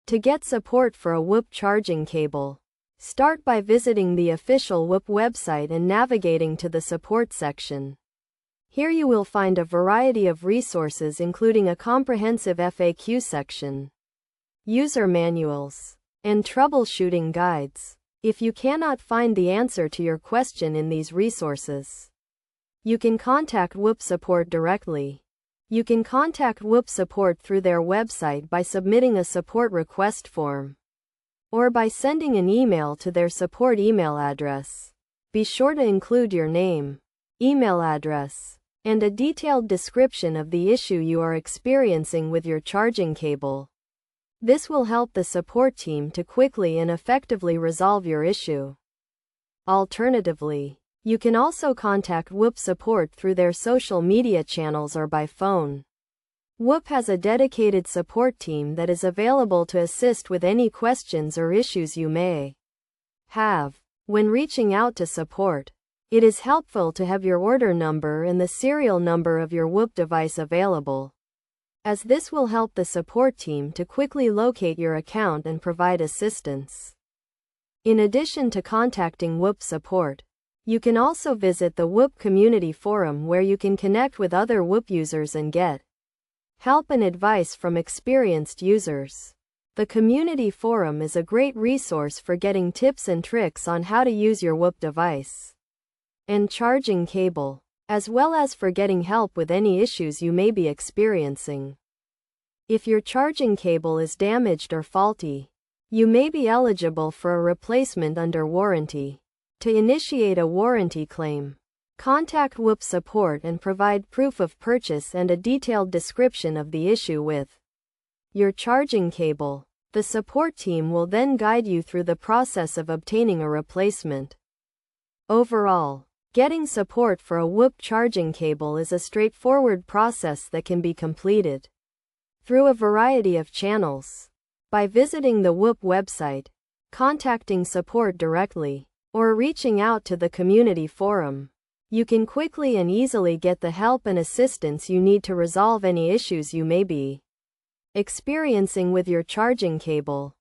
To get support for a Whoop charging cable, start by visiting the official Whoop website and navigating to the support section. Here you will find a variety of resources including a comprehensive FAQ section, user manuals, and troubleshooting guides. If you cannot find the answer to your question in these resources, you can contact Whoop support directly. You can contact Whoop support through their website by submitting a support request form, or by sending an email to their support email address. Be sure to include your name, email address, and a detailed description of the issue you are experiencing with your charging cable. This will help the support team to quickly and effectively resolve your issue. Alternatively, you can also contact Whoop support through their social media channels or by phone. Whoop has a dedicated support team that is available to assist with any questions or issues you may have. When reaching out to support, it is helpful to have your order number and the serial number of your Whoop device available, as this will help the support team to quickly locate your account and provide assistance. In addition to contacting Whoop support, you can also visit the Whoop community forum where you can connect with other Whoop users and get help and advice from experienced users. The community forum is a great resource for getting tips and tricks on how to use your Whoop device and charging cable, as well as for getting help with any issues you may be experiencing. If your charging cable is damaged or faulty, you may be eligible for a replacement under warranty. To initiate a warranty claim, contact Whoop support and provide proof of purchase and a detailed description of the issue with your charging cable. The support team will then guide you through the process of obtaining a replacement. Overall, getting support for a Whoop charging cable is a straightforward process that can be completed through a variety of channels. By visiting the Whoop website, contacting support directly, or reaching out to the community forum, you can quickly and easily get the help and assistance you need to resolve any issues you may be experiencing with your charging cable.